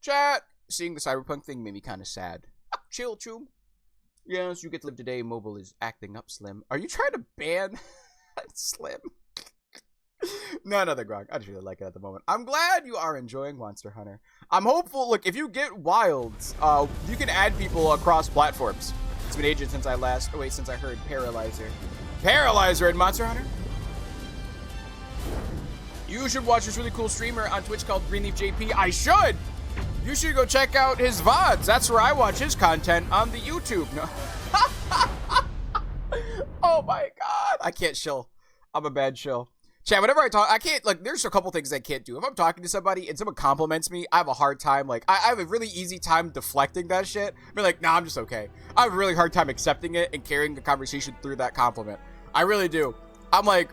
Chat. Seeing the cyberpunk thing made me kind of sad. Chill, Choom. Yes, you get to live today. Mobile is acting up, Slim. Are you trying to ban Slim? No, nothing wrong. I just really like it at the moment. I'm glad you are enjoying Monster Hunter. I'm hopeful. Look, if you get wilds, you can add people across platforms. It's been ages since I since I heard Paralyzer in Monster Hunter. You should watch this really cool streamer on Twitch called Greenleaf JP. I should. You should go check out his VODs. That's where I watch his content on the YouTube. No. Oh my God. I can't shill. I'm a bad shill. Chat, whenever I talk, I can't, like, there's a couple things I can't do. If I'm talking to somebody and someone compliments me, I have a hard time, like, I have a really easy time deflecting that shit. Be like, nah, I'm just okay. I have a really hard time accepting it and carrying the conversation through that compliment. I really do. I'm like,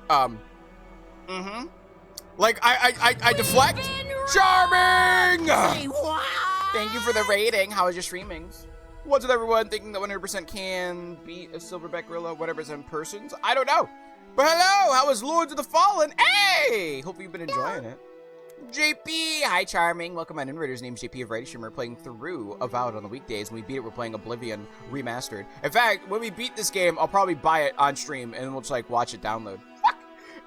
like, I deflect. Charming! Thank you for the rating. How was your streamings? What's with everyone thinking that 100% can beat a silverback gorilla, whatever's in persons? I don't know. But hello, how is Lords of the Fallen? Hey! Hope you've been enjoying it. JP, hi Charming. Welcome on Inrader's name's JP of Variety Streamer, playing through Avowed on the weekdays. When we beat it, we're playing Oblivion Remastered. In fact, when we beat this game, I'll probably buy it on stream and we'll just like watch it download.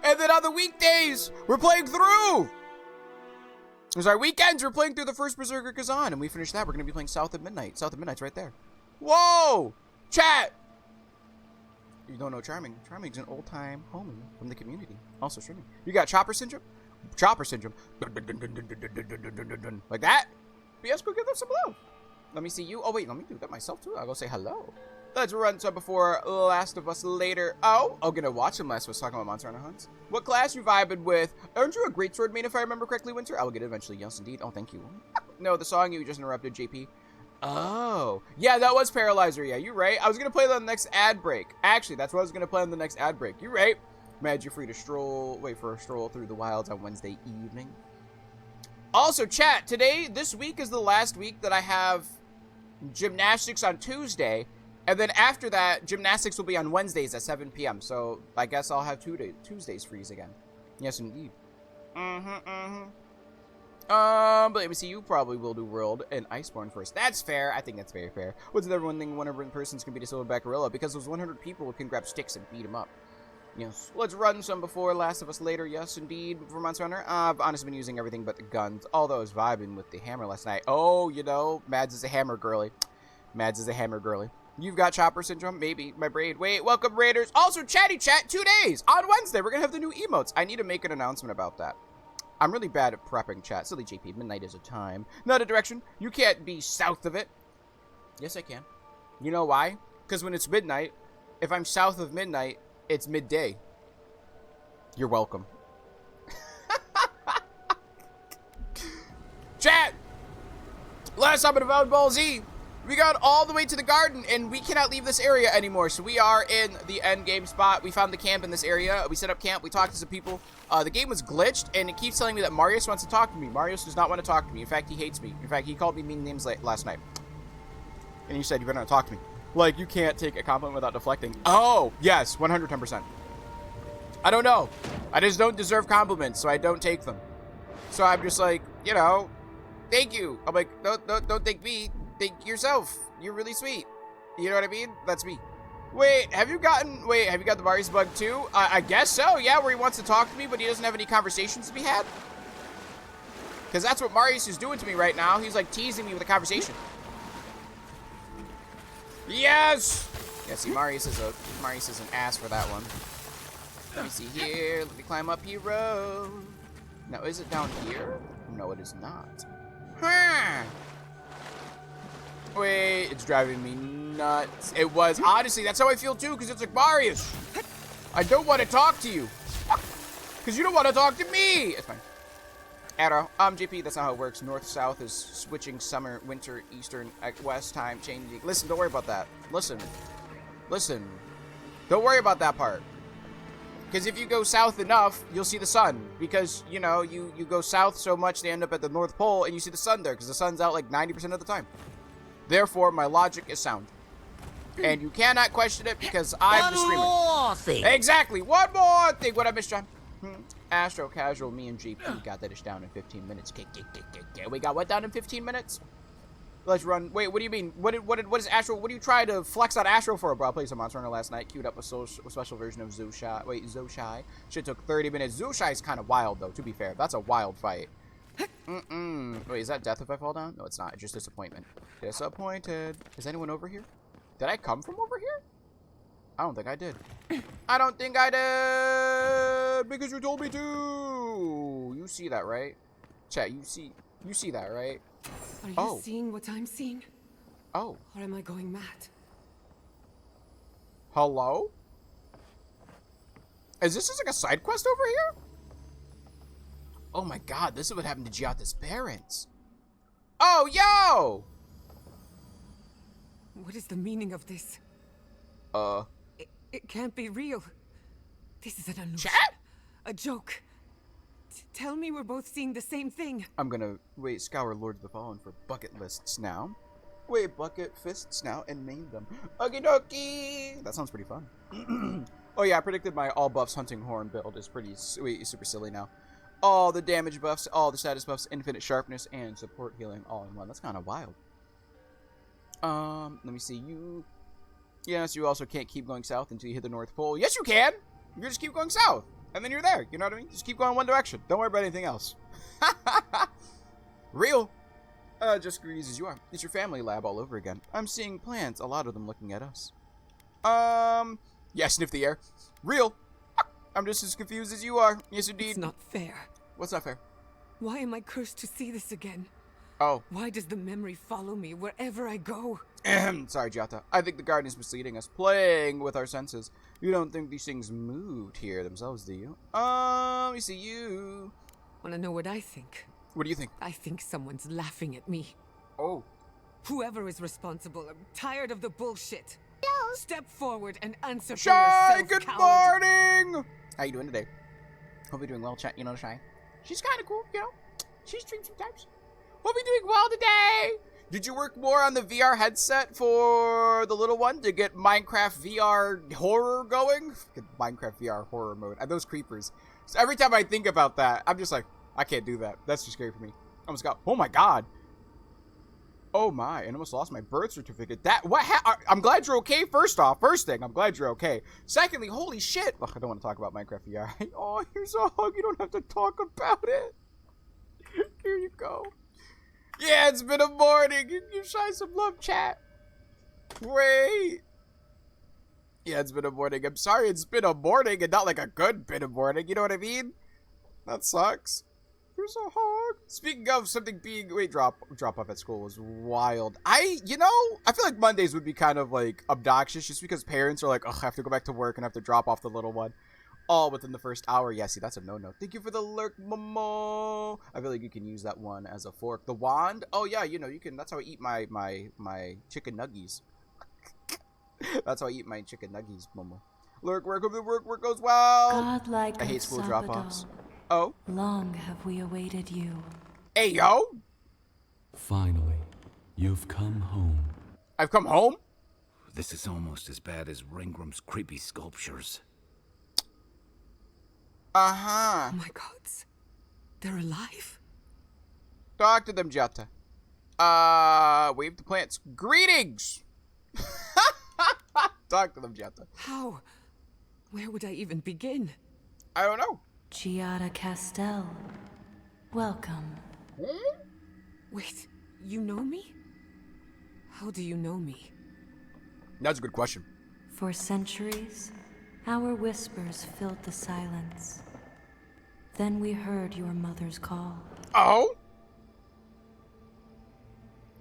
And then on the weekdays, we're playing through. Sorry, weekends, we're playing through the first Berserker Kazan, and we finish that. We're going to be playing South of Midnight. South of Midnight's right there. Whoa! Chat! You don't know Charming. Charming's an old-time homie from the community. Also streaming. You got Chopper Syndrome? Chopper Syndrome. Like that? But yes, go give them some love. Let me see you. Oh, wait, let me do that myself, too. I'll go say hello. Let's run some before Last of Us later. Oh, I'm gonna watch some Last of Us talking about Monster Hunter hunts. What class you vibing with? Aren't you a greatsword main if I remember correctly, Winter? I will get it eventually. Yes, indeed. Oh, thank you. No, the song you just interrupted, JP. Oh, yeah, that was Paralyzer. Yeah, you're right. I was gonna play that on the next ad break. Actually, that's what I was gonna play on the next ad break. You're right. Mad, you're free to wait for a stroll through the wilds on Wednesday evening. Also, chat, this week is the last week that I have gymnastics on Tuesday. And then after that, gymnastics will be on Wednesdays at 7 p.m. So I guess I'll have Tuesdays freeze again. Yes, indeed. But let me see. You probably will do World and Iceborne first. That's fair. I think that's very fair. What's with everyone thinking 100 persons can beat a silverback gorilla? Because those 100 people can grab sticks and beat him up. Yes. Let's run some before Last of Us later. Yes, indeed. For Monster Hunter, I've honestly been using everything but the guns. Although I was vibing with the hammer last night. Oh, you know, Mads is a hammer girly. Mads is a hammer girly. You've got Chopper Syndrome? Maybe. My braid. Wait, welcome, Raiders. Also, Chatty Chat, 2 days. On Wednesday, we're going to have the new emotes. I need to make an announcement about that. I'm really bad at prepping chat. Silly JP, midnight is a time. Not a direction. You can't be south of it. Yes, I can. You know why? Because when it's midnight, if I'm south of midnight, it's midday. You're welcome. Chat! Last time at Avowed Ball Z, we got all the way to the garden, and we cannot leave this area anymore. So we are in the end game spot. We found the camp in this area. We set up camp. We talked to some people. The game was glitched, and it keeps telling me that Marius wants to talk to me. Marius does not want to talk to me. In fact, he hates me. In fact, he called me mean names last night. And he said, you better not talk to me. Like, you can't take a compliment without deflecting. Oh, yes, 110%. I don't know. I just don't deserve compliments, so I don't take them. So I'm just like, you know, thank you. I'm like, don't thank me. Thank yourself. You're really sweet. You know what I mean? That's me. Wait, have you got the Marius bug too? I guess so, yeah, where he wants to talk to me, but he doesn't have any conversations to be had. Because that's what Marius is doing to me right now. He's like teasing me with a conversation. Yes! Yeah, see, Marius is an ass for that one. Let me see here. Let me climb up hero. Now, is it down here? No, it is not. Huh. Wait, it's driving me nuts. It was. Honestly, that's how I feel too, because it's like, Marius, I don't want to talk to you. Because you don't want to talk to me. It's fine. Arrow. JP, that's not how it works. North, south is switching summer, winter, eastern, west time changing. Listen, don't worry about that. Listen. Don't worry about that part. Because if you go south enough, you'll see the sun. Because, you know, you go south so much, they end up at the North Pole, and you see the sun there, because the sun's out like 90% of the time. Therefore, my logic is sound. And you cannot question it because I'm the streamer. One more thing. Exactly. One more thing. What I missed, John? Astro Casual, me and GP got that ish down in 15 minutes. We got what down in 15 minutes? Let's run. Wait, what do you mean? What is Astro? What do you try to flex on Astro for, bro? I played some Monster Hunter last night. Queued up a special version of Zoshai. Wait, Zoshai. Shit took 30 minutes. Zoshai is kind of wild, though, to be fair. That's a wild fight. Wait, is that death if I fall down? No, it's not. It's just disappointment. Disappointed. Is anyone over here? Did I come from over here? I don't think I did. I don't think I did! Because you told me to! You see that, right? Chat, you see that, right? Are you seeing what I'm seeing? Oh. Or am I going mad? Hello? Is this just like a side quest over here? Oh my god, this is what happened to Giada's parents. Oh, yo! What is the meaning of this? It can't be real. This is an illusion. Chat? A joke. Tell me we're both seeing the same thing. I'm gonna, scour Lords of the Fallen for bucket lists now. Bucket fists now and name them. Okie dokie! That sounds pretty fun. Oh yeah, I predicted my all buffs hunting horn build is pretty super silly now. All the damage buffs, all the status buffs, infinite sharpness, and support healing all in one. That's kind of wild. Let me see. You... Yes, you also can't keep going south until you hit the North Pole. Yes, you can! You just keep going south. And then you're there. You know what I mean? Just keep going one direction. Don't worry about anything else. Real. Just greasy as you are. It's your family lab all over again. I'm seeing plants. A lot of them looking at us. Yeah, sniff the air. Real. I'm just as confused as you are. Yes, indeed. It's not fair. What's not fair? Why am I cursed to see this again? Oh. Why does the memory follow me wherever I go? Sorry, Giada. I think the garden is misleading us, playing with our senses. You don't think these things moved here themselves, do you? Let me see you. Wanna know what I think? What do you think? I think someone's laughing at me. Oh. Whoever is responsible, I'm tired of the bullshit. Step forward and answer for Shy, yourself, good coward. morning! How you doing today? Hope you're doing well, chat. You know, Shy. She's kind of cool, you know? She streams sometimes. Hope you're doing well today! Did you work more on the VR headset for the little one to get Minecraft VR horror going? Get Minecraft VR horror mode. And those creepers. So every time I think about that, I'm just like, I can't do that. That's too scary for me. I almost got, oh my god. Oh my, and almost lost my birth certificate. I'm glad you're okay, first off. First thing, I'm glad you're okay. Secondly, holy shit. Ugh, I don't want to talk about Minecraft VR. Oh, here's a hug. You don't have to talk about it. Here you go. Yeah, it's been a morning. Give Shy some love, chat. Wait. Yeah, it's been a morning. I'm sorry it's been a morning and not like a good bit of morning. You know what I mean? That sucks. Here's a hug. Speaking of something being... Wait, drop off at school was wild. I feel like Mondays would be kind of like obnoxious just because parents are like, oh, I have to go back to work and have to drop off the little one. All within the first hour. Yeah, see, that's a no-no. Thank you for the lurk, Momo. I feel like you can use that one as a fork. The wand? Oh, yeah, you know, you can... That's how I eat my chicken nuggies. That's how I eat my chicken nuggies, Momo. Lurk, work goes well. Godlike I hate school of drop-offs. Sabadell, Oh? long have we awaited you. Hey, yo! Finally, you've come home. I've come home? This is almost as bad as Ringram's creepy sculptures. Uh-huh. Oh my gods. They're alive? Talk to them, Jata. Wave to plants. Greetings! Talk to them, Jata. How? Where would I even begin? I don't know. Giada Castell, welcome. Wait, you know me? How do you know me? That's a good question. For centuries, our whispers filled the silence. Then we heard your mother's call. Oh?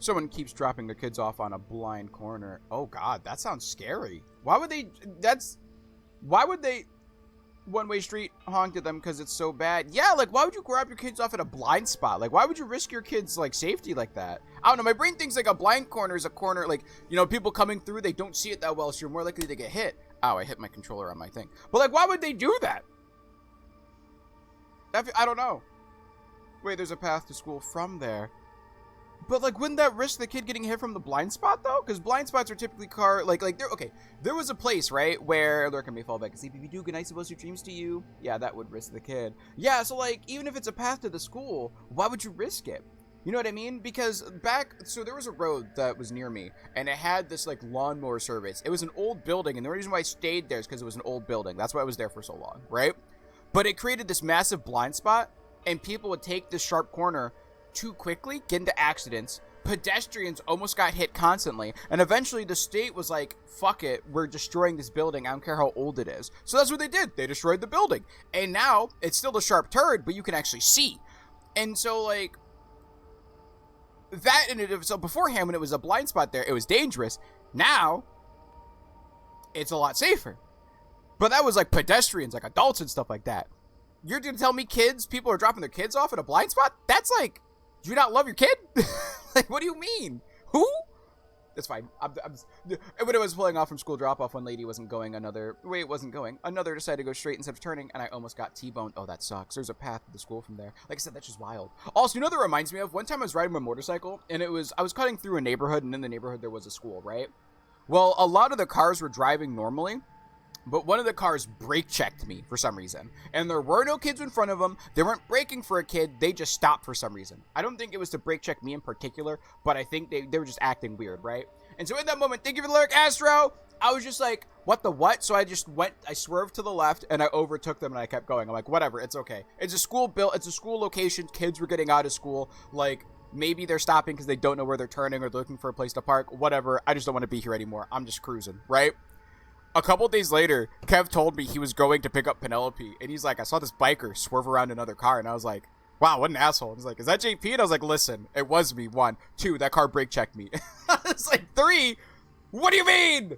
Someone keeps dropping their kids off on a blind corner. Oh god, that sounds scary. Why would they... One-way street honk at them because it's so bad? Yeah, like, why would you grab your kids off at a blind spot? Like, why would you risk your kids, like, safety like that? I don't know, my brain thinks, like, a blind corner is a corner, like, you know, people coming through, they don't see it that well, so you're more likely to get hit. Ow, I hit my controller on my thing. But, like, why would they do that? I don't know. Wait, there's a path to school from there. But like, wouldn't that risk the kid getting hit from the blind spot though? Because blind spots are typically there was a place, right, where there can be fallback and sleep. If you do, good night, supposed to dreams to you. Yeah, that would risk the kid. Yeah, so like, even if it's a path to the school, why would you risk it? You know what I mean? Because so there was a road that was near me, and it had this like lawnmower service. It was an old building, and the reason why I stayed there is because it was an old building. That's why I was there for so long, right? But it created this massive blind spot, and people would take this sharp corner too quickly, get into accidents. Pedestrians almost got hit constantly, and eventually the state was like, fuck it, we're destroying this building, I don't care how old it is. So that's what they did. They destroyed the building, and now it's still a sharp turn, but you can actually see. And so like that, so beforehand, when it was a blind spot there, it was dangerous. Now it's a lot safer. But that was like pedestrians, like adults and stuff like that. You're gonna tell me people are dropping their kids off at a blind spot? That's like, do you not love your kid? Like, what do you mean? Who? It's fine. When I was pulling off from school drop-off, one lady wasn't going another decided to go straight instead of turning, and I almost got T-boned. Oh, that sucks. There's a path to the school from there. Like I said, that's just wild. Also, you know what that reminds me of? One time I was riding my motorcycle, and I was cutting through a neighborhood, and in the neighborhood there was a school, right? Well, a lot of the cars were driving normally, but one of the cars brake checked me for some reason. And there were no kids in front of them. They weren't braking for a kid. They just stopped for some reason. I don't think it was to brake check me in particular, but I think they were just acting weird, right? And so in that moment, thank you for the lyric, Astro. I was just like, what the what? So I swerved to the left and I overtook them and I kept going. I'm like, whatever, it's okay. It's a school location. Kids were getting out of school. Like, maybe they're stopping because they don't know where they're turning or they're looking for a place to park. Whatever. I just don't want to be here anymore. I'm just cruising, right? A couple days later, Kev told me he was going to pick up Penelope, and he's like, I saw this biker swerve around another car, and I was like, wow, what an asshole. He's like, is that JP? And I was like, listen, it was me. 1, 2, that car brake checked me. It's like, 3, what do you mean?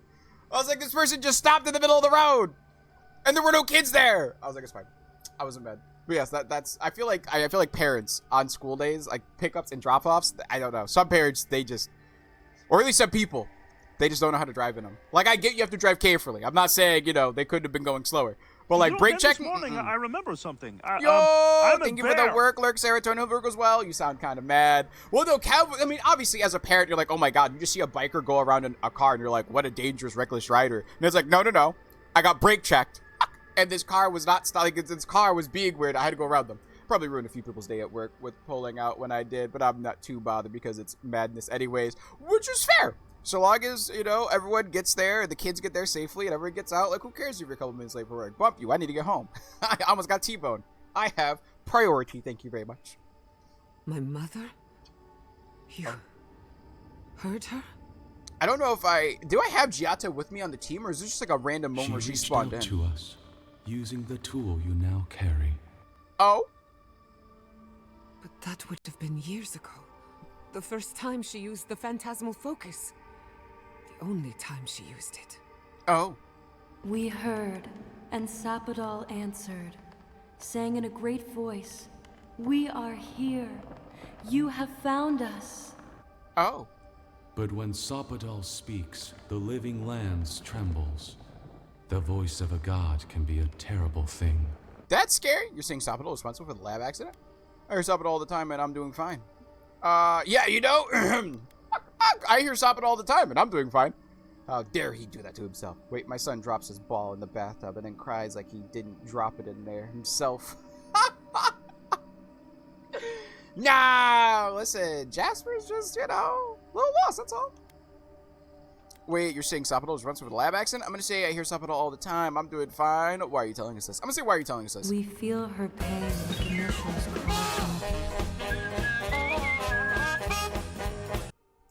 I was like, this person just stopped in the middle of the road, and there were no kids there. I was like, it's fine. I wasn't mad. But yes, that's. I feel like parents on school days, like pickups and drop-offs. I don't know. Some parents, or at least some people, they just don't know how to drive in them. Like, I get you have to drive carefully. I'm not saying, they could have been going slower. But, like, brake check... This morning, I remember something. Thank you for the work, Lurk, Serotonin, Virgo as well. You sound kind of mad. Well, no, I mean, obviously, as a parent, you're like, oh, my God, you just see a biker go around in a car, and you're like, what a dangerous, reckless rider. And it's like, no. I got brake checked, and this car was not... this car was being weird. I had to go around them. Probably ruined a few people's day at work with pulling out when I did, but I'm not too bothered because it's madness anyways, which is fair. So long as, everyone gets there, the kids get there safely, and everyone gets out, like, who cares if you're a couple minutes late for work? Bump you, I need to get home. I almost got T-boned. I have priority, thank you very much. My mother? You heard her? I don't know if do I have Giata with me on the team, or is this just like a random moment where she spawned in? To us, using the tool you now carry. Oh? But that would have been years ago. The first time she used the phantasmal focus. The only time she used it. Oh. We heard, and Sapadal answered, saying in a great voice, "We are here. You have found us." Oh. But when Sapadal speaks, the living lands trembles. The voice of a god can be a terrible thing. That's scary. You're saying Sapadal is responsible for the lab accident? I hear Sapadal all the time, and I'm doing fine. Yeah, I hear Sapadal all the time, and I'm doing fine. How dare he do that to himself? Wait, my son drops his ball in the bathtub and then cries like he didn't drop it in there himself. Nah, listen, Jasper's just, a little lost, that's all. Wait, you're saying Sapadal is responsible for the lab accident? I'm gonna say I hear Sapadal all the time. I'm doing fine. Why are you telling us this? I'm gonna say, why are you telling us this? We feel her pain like emotions crossing.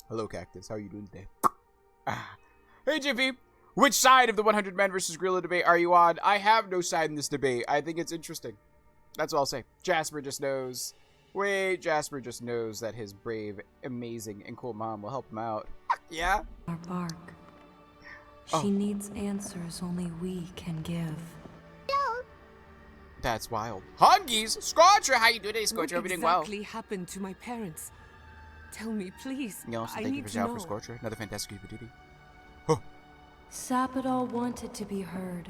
Hello, Cactus. How are you doing today? Hey, JP. Which side of the 100 men versus gorilla debate are you on? I have no side in this debate. I think it's interesting. That's all I'll say. Jasper just knows. Wait, Jasper just knows that his brave, amazing, and cool mom will help him out. Yeah? Our bark. She needs answers only we can give. That's wild. Hungies! Scorcher, how you doing today, Scorcher? What Everything well? exactly happened to my parents? Tell me, please. You also I thank you need for to shout know. for Scorcher. Another fantastic Super Duty. Sapadal wanted to be heard,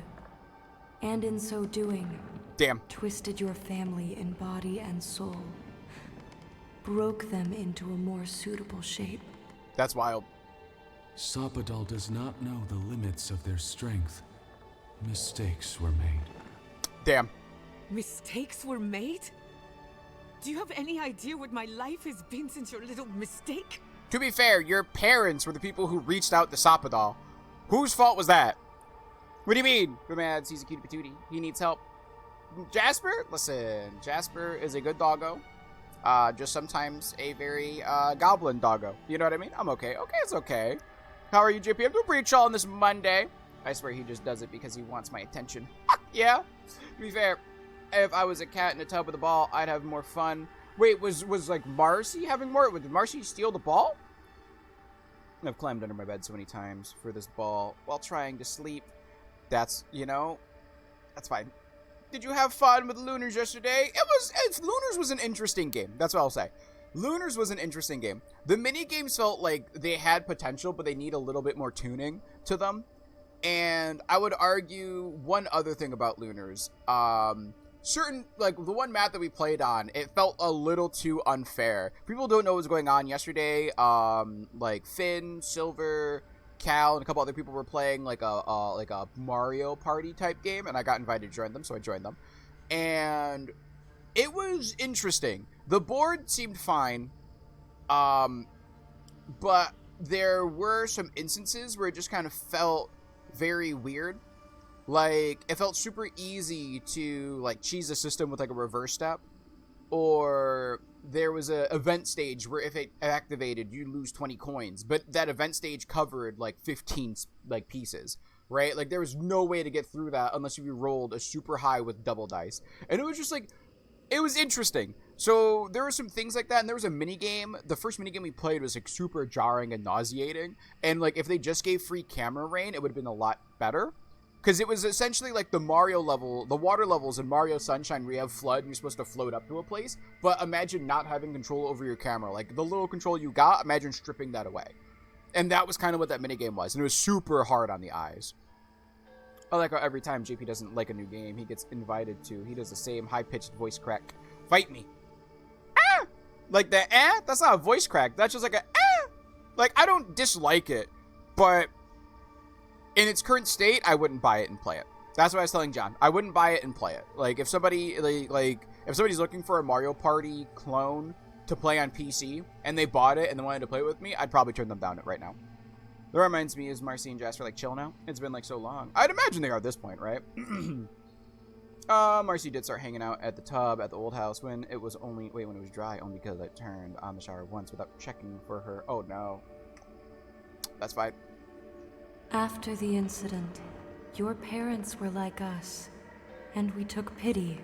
and in so doing, Damn. twisted your family in body and soul. broke them into a more suitable shape. That's wild. Sapadal does not know the limits of their strength. Mistakes were made. Damn. Mistakes were made? Do you have any idea what my life has been since your little mistake? To be fair, your parents were the people who reached out to Sapadal. Whose fault was that? What do you mean? The man sees a cutie patootie. He needs help. Jasper? Listen, Jasper is a good doggo. Just sometimes a very goblin doggo. You know what I mean? I'm okay. Okay, it's okay. How are you, JP? I'm doing pretty chill on this Monday. I swear he just does it because he wants my attention. Yeah? To be fair, if I was a cat in a tub with a ball, I'd have more fun. Wait, was like Marcy having more? Did Marcy steal the ball? I've climbed under my bed so many times for this ball while trying to sleep. That's, you know, that's fine. Did you have fun with Lunars yesterday? Lunars was an interesting game. That's what I'll say. Lunars was an interesting game. The mini games felt like they had potential, but they need a little bit more tuning to them. And I would argue one other thing about Lunars. Certain, like, the one map that we played on, it felt a little too unfair. People don't know what was going on yesterday. Like, Finn, Silver, Cal, and a couple other people were playing, like a Mario Party type game, and I got invited to join them, so I joined them. And it was interesting. The board seemed fine, but there were some instances where it just kind of felt very weird. Like, it felt super easy to, like, cheese a system with, like, a reverse step. Or there was a event stage where if it activated, you lose 20 coins. But that event stage covered, like, 15, like, pieces, right? Like, there was no way to get through that unless you rolled a super high with double dice. And it was just, like, it was interesting. So there were some things like that, and there was a mini game. The first mini game we played was, like, super jarring and nauseating. And, like, if they just gave free camera rain, it would have been a lot better. Because it was essentially like the Mario level, the water levels in Mario Sunshine where you have flood and you're supposed to float up to a place. But imagine not having control over your camera. Like, the little control you got, imagine stripping that away. And that was kind of what that minigame was. And it was super hard on the eyes. I like how every time JP doesn't like a new game, he gets invited to. He does the same high-pitched voice crack. Fight me. Ah! Like the that's not a voice crack. That's just like a Like, I don't dislike it. But in its current state, I wouldn't buy it and play it. That's what I was telling John. I wouldn't buy it and play it. Like, if somebody, if somebody's looking for a Mario Party clone to play on PC, and they bought it and they wanted to play it with me, I'd probably turn them down right now. That reminds me, is Marcy and Jasper, like, chill now? It's been, like, so long. I'd imagine they are at this point, right? Marcy did start hanging out at the tub at the old house when it was dry, only because I turned on the shower once without checking for her. Oh, no. That's fine. After the incident, your parents were like us, and we took pity,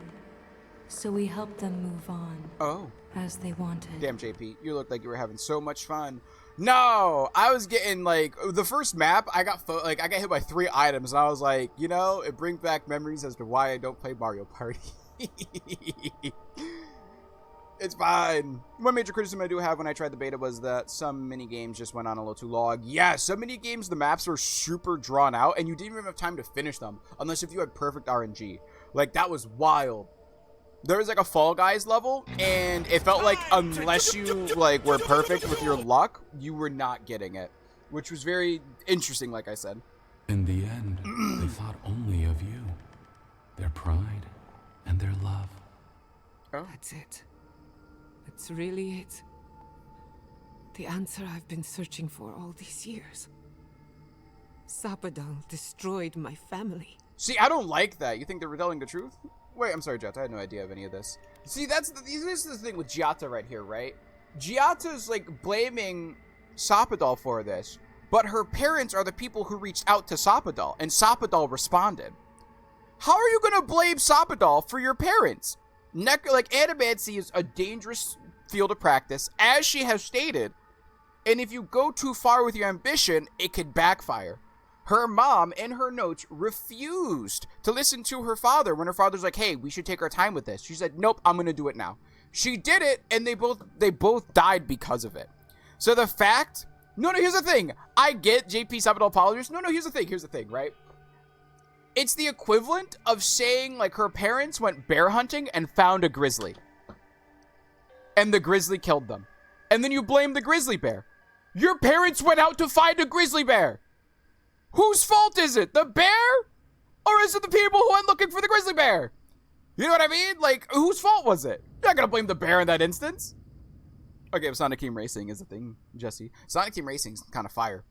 so we helped them move on. Oh. As they wanted. Damn, JP, you looked like you were having so much fun. No, I was getting, like, the first map, I got hit by 3 items, and I was like, you know, it brings back memories as to why I don't play Mario Party. It's fine. One major criticism I do have when I tried the beta was that some mini games just went on a little too long. Yeah, some mini games, the maps were super drawn out, and you didn't even have time to finish them, unless if you had perfect RNG. Like, that was wild. There was, like, a Fall Guys level, and it felt like unless you, like, were perfect with your luck, you were not getting it. Which was very interesting, like I said. In the end, they thought only of you. Their pride and their love. Oh. That's it. That's really it. The answer I've been searching for all these years. Sapadal destroyed my family. See, I don't like that. You think they're telling the truth? Wait, I'm sorry, Giata. I had no idea of any of this. See, this is the thing with Giata right here, right? Giata's, like, blaming Sapadal for this, but her parents are the people who reached out to Sapadal, and Sapadal responded. How are you going to blame Sapadal for your parents? Animancy is a dangerous field of practice, as she has stated, and if you go too far with your ambition, it could backfire. Her mom, in her notes, refused to listen to her father when her father's like, hey, we should take our time with this. She said, nope, I'm going to do it now. She did it, and they both died because of it. So the fact... No, here's the thing. I get JP Sapadal apologies. No, here's the thing, right? It's the equivalent of saying, like, her parents went bear hunting and found a grizzly. and the grizzly killed them. And then you blame the grizzly bear. Your parents went out to find a grizzly bear. Whose fault is it? The bear? Or is it the people who went looking for the grizzly bear? You know what I mean? Like, whose fault was it? You're not gonna blame the bear in that instance. Okay, but Sonic Team Racing is a thing, Jesse. Sonic Team Racing's kind of fire.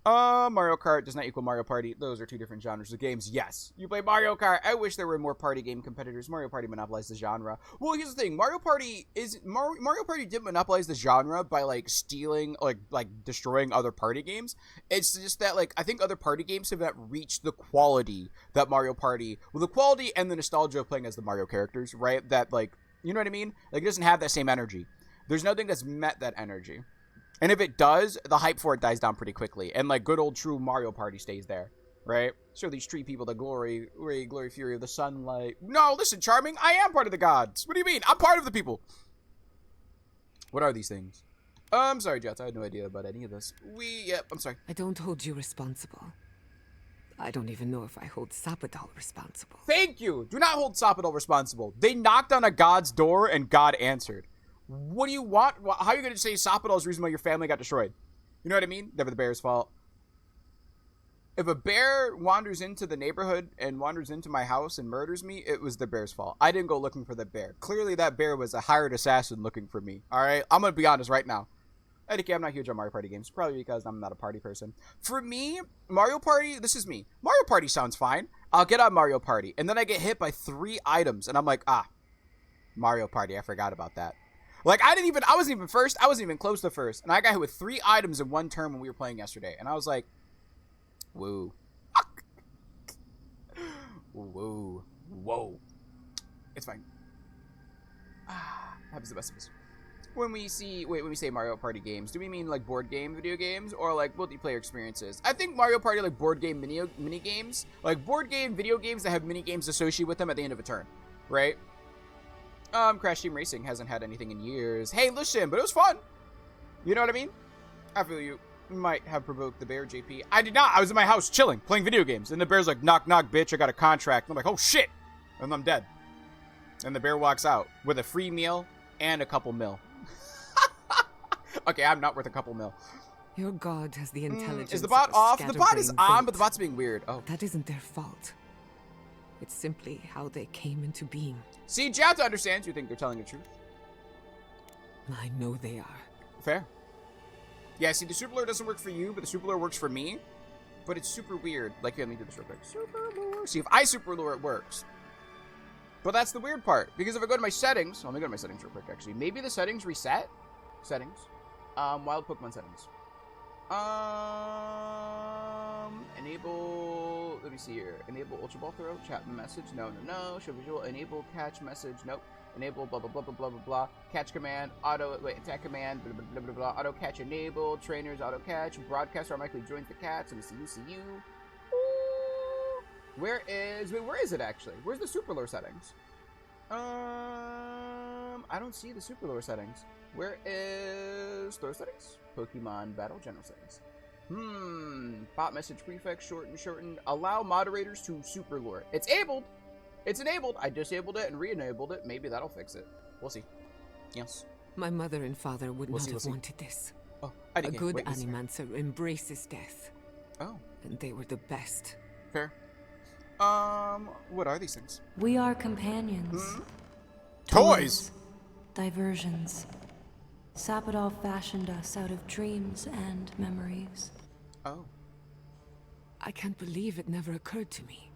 Mario Kart does not equal Mario Party. Those are two different genres of games. Yes, you play Mario Kart. I wish there were more party game competitors. Mario Party monopolized the genre. Well, here's the thing. Mario Party didn't monopolize the genre by like stealing, like destroying other party games. It's just that like I think other party games have not reached the quality that Mario Party, well, the quality and the nostalgia of playing as the Mario characters, right? That like, you know what I mean? Like it doesn't have that same energy. There's nothing that's met that energy. And if it does, the hype for it dies down pretty quickly. And like good old true Mario Party stays there, right? Show these tree people the glory, fury of the sunlight. No, listen, Charming, I am part of the gods. What do you mean? I'm part of the people. What are these things? I'm sorry, Jets. I had no idea about any of this. I'm sorry. I don't hold you responsible. I don't even know if I hold Sapadal responsible. Thank you. Do not hold Sapadal responsible. They knocked on a god's door and God answered. What do you want? How are you going to say Sapadal is the reason why your family got destroyed? You know what I mean? Never the bear's fault. If a bear wanders into the neighborhood and wanders into my house and murders me, it was the bear's fault. I didn't go looking for the bear. Clearly that bear was a hired assassin looking for me. All right? I'm going to be honest right now. Okay, I'm not huge on Mario Party games. Probably because I'm not a party person. For me, Mario Party, this is me. Mario Party sounds fine. I'll get on Mario Party. And then I get hit by 3 items. And I'm like, Mario Party. I forgot about that. Like, I wasn't even first. I wasn't even close to first. And I got hit with 3 items in one turn when we were playing yesterday. And I was like, woo. Whoa. Whoa. It's fine. Happens the best of us. When we say Mario Party games, do we mean like board game video games or like multiplayer experiences? I think Mario Party like board game mini games, like board game video games that have mini games associated with them at the end of a turn, right? Crash Team Racing hasn't had anything in years. Hey, listen, but it was fun. You know what I mean? I feel you might have provoked the bear, JP. I did not. I was in my house chilling, playing video games. And the bear's like, knock, knock, bitch. I got a contract. And I'm like, oh, shit. And I'm dead. And the bear walks out with a free meal and a couple mil. Okay, I'm not worth a couple mil. Your god has the intelligence. Is the bot of a off? The bot is scatterbrain on, goat. but the bot's being weird. Oh. That isn't their fault. It's simply how they came into being. See, Jata understands. You think they're telling the truth. I know they are. Fair. Yeah, see, the super lure doesn't work for you, but the super lure works for me. But it's super weird. Like, here, let me do this real quick. Super lure. See, if I super lure, it works. But that's the weird part. Because if I go to my settings... Let me go to my settings real quick, actually. Maybe the settings reset? Settings. Wild Pokemon settings. Enable... Let me see here. Enable Ultra Ball Throw. Chat message. No. Show visual. Enable catch message. Nope. Enable blah, blah, blah, blah, blah, blah, blah. Catch command. Attack command. Blah, blah, blah, blah, blah. Auto catch enabled. Trainers auto catch. Broadcaster automatically joins the cats. Let me see you. Where is it actually? Where's the super lure settings? I don't see the super lure settings. Where is throw settings? Pokemon battle general settings. Bot message prefix shortened. Allow moderators to super lure. It's enabled. It's enabled. I disabled it and re-enabled it. Maybe that'll fix it. We'll see. Yes. My mother and father would not have wanted this. Oh, A good Animancer embraces death. Oh. And they were the best. Fair. What are these things? We are companions. Toys! Diversions. Sapadal fashioned us out of dreams and memories. Oh. I can't believe it never occurred to me.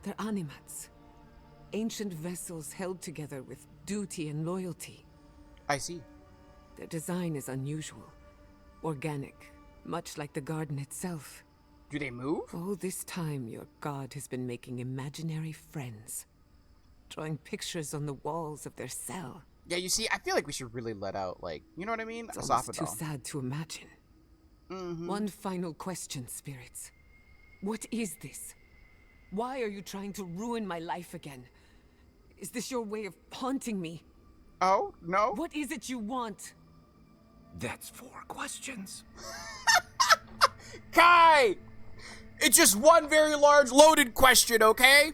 They're animats. Ancient vessels held together with duty and loyalty. I see. Their design is unusual. Organic, much like the garden itself. Do they move? All this time, your god has been making imaginary friends. Drawing pictures on the walls of their cell. Yeah, you see, I feel like we should really let out, like, you know what I mean? It's A almost too Sapadal. sad to imagine. One final question, spirits. What is this? Why are you trying to ruin my life again? Is this your way of haunting me? Oh, no? What is it you want? That's 4 questions. Kai! It's just one very large loaded question, okay?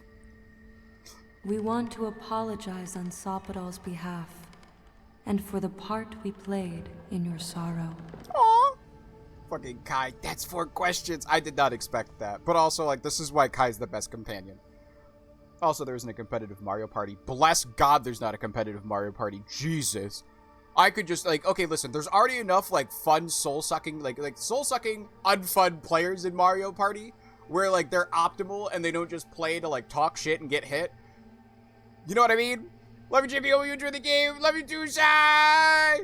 We want to apologize on Sapadal's behalf. and for the part we played in your sorrow. Aww. Fucking Kai. That's 4 questions. I did not expect that. But also, like, this is why Kai's the best companion. Also, there isn't a competitive Mario Party. Bless God there's not a competitive Mario Party. Jesus. I could just, like, okay, listen, there's already enough, like, fun soul-sucking, like soul-sucking, unfun players in Mario Party where, like, they're optimal and they don't just play to, like, talk shit and get hit. You know what I mean? Love you, JP. Hope you enjoy the game. Love you too, Shy!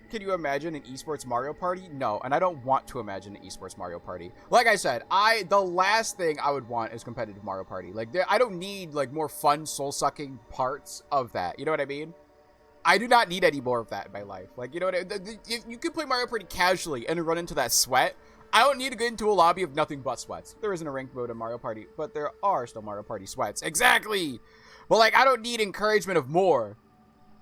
Can you imagine an esports Mario Party? No, and I don't want to imagine an esports Mario Party. Like I said, the last thing I would want is competitive Mario Party. Like, I don't need, like, more fun, soul-sucking parts of that. You know what I mean? I do not need any more of that in my life. Like, you know what I mean? If you can play Mario Party casually and run into that sweat, I don't need to get into a lobby of nothing but sweats. There isn't a ranked mode in Mario Party, but there are still Mario Party sweats. Exactly! But, like, I don't need encouragement of more.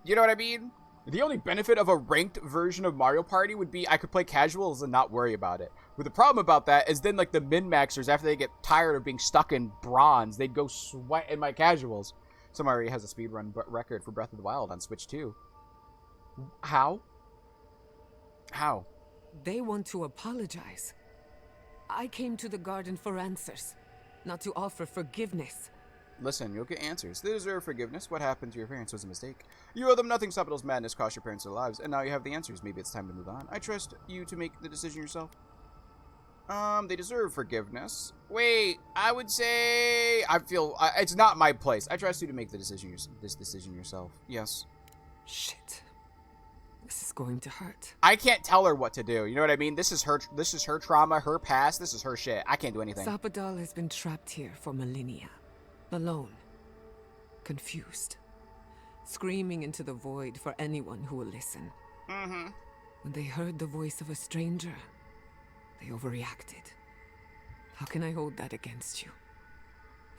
You know what I mean? The only benefit of a ranked version of Mario Party would be I could play casuals and not worry about it. But the problem about that is then, like, the min-maxers, after they get tired of being stuck in bronze, they'd go sweat in my casuals. Someone already has a speedrun record for Breath of the Wild on Switch 2. How? How? They want to apologize. I came to the garden for answers, not to offer forgiveness. Listen, you'll get answers. They deserve forgiveness. What happened to your parents was a mistake. You owe them nothing. Sabadell's madness cost your parents their lives, and now you have the answers. Maybe it's time to move on. I trust you to make the decision yourself. They deserve forgiveness. Wait, I would say... it's not my place. I trust you to make the decision, this decision yourself. Yes. Shit. This is going to hurt. I can't tell her what to do. You know what I mean? This is her trauma, her past. This is her shit. I can't do anything. Sabadell has been trapped here for millennia. Alone. Confused. Screaming into the void for anyone who will listen. Mm-hmm. When they heard the voice of a stranger, they overreacted. How can I hold that against you?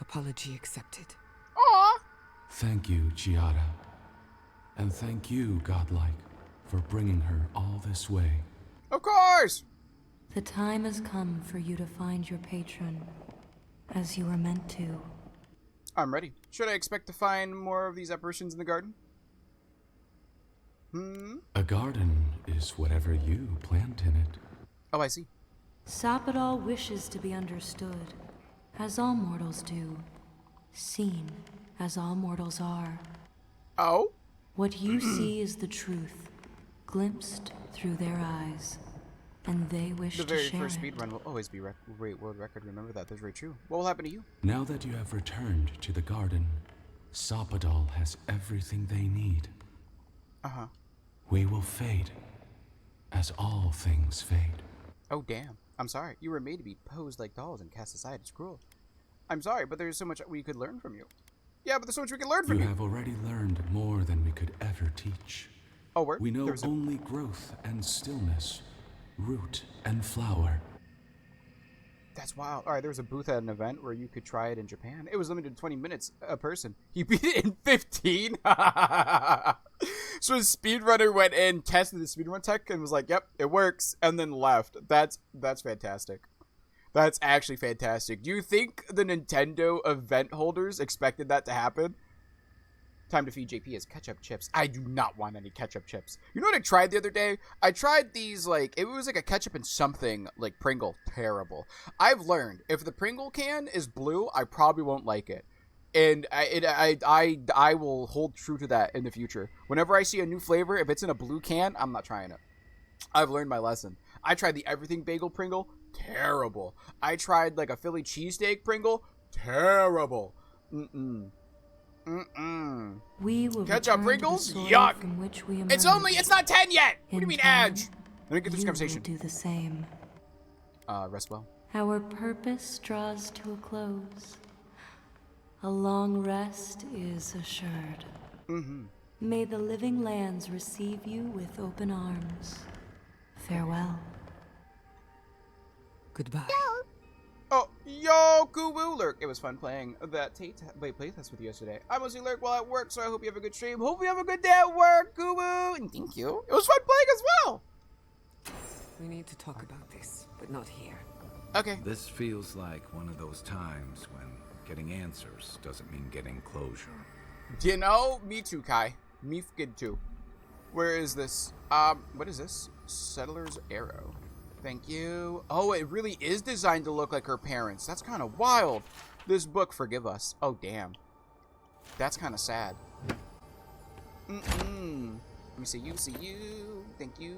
Apology accepted. Aww. Thank you, Chiara. And thank you, Godlike, for bringing her all this way. Of course! The time has come for you to find your patron, as you were meant to. I'm ready. Should I expect to find more of these apparitions in the garden? A garden is whatever you plant in it. Oh, I see. Sappadal wishes to be understood, as all mortals do. Seen, as all mortals are. Oh? What you see is the truth, glimpsed through their eyes. And they wish The to very share first it. speedrun will always be world record. Remember that. That's very true. What will happen to you? Now that you have returned to the garden, Sappadal has everything they need. Uh-huh. We will fade, as all things fade. Oh, damn. I'm sorry. You were made to be posed like dolls and cast aside. It's cruel. I'm sorry, but there's so much we could learn from you. Yeah, but there's so much we can learn from You you. have already learned more than we could ever teach. Oh, word? We know There was a- only growth and stillness, root and flower. That's wild. All right, there was a booth at an event where you could try it in Japan. It was limited to 20 minutes a person. He beat it in 15. So a speedrunner went in, tested the speedrun tech, and was like, "Yep, it works," and then left. That's fantastic. That's actually fantastic. Do you think the Nintendo event holders expected that to happen? Time to feed JP as ketchup chips. I do not want any ketchup chips. You know what I tried the other day? I tried these, like, it was like a ketchup and something, like Pringle. Terrible. I've learned, if the Pringle can is blue, I probably won't like it. And I will hold true to that in the future. Whenever I see a new flavor, if it's in a blue can, I'm not trying it. I've learned my lesson. I tried the everything bagel Pringle. Terrible. I tried, like, a Philly cheesesteak Pringle. Terrible. We will Ketchup return Pringles? to the soil Yuck. from which we It's emerged. not 10 yet. What do you In mean, time, Edge? Let me get this you conversation. will do the same. Rest well. Our purpose draws to a close. A long rest is assured. May the living lands receive you with open arms. Farewell. Goodbye. Oh, yo, Goo Lurk. It was fun playing that playtest with you yesterday. I mostly lurk while at work, so I hope you have a good stream. Hope you have a good day at work, Goo. And thank you. It was fun playing as well. We need to talk about this, but not here. Okay. This feels like one of those times when getting answers doesn't mean getting closure. You know, me too, Kai. Mifkid 2. Where is this? What is this? Settler's Arrow. Thank you. Oh, it really is designed to look like her parents. That's kind of wild. This book, forgive us. Oh, damn. That's kind of sad. Let me see you, see you. Thank you.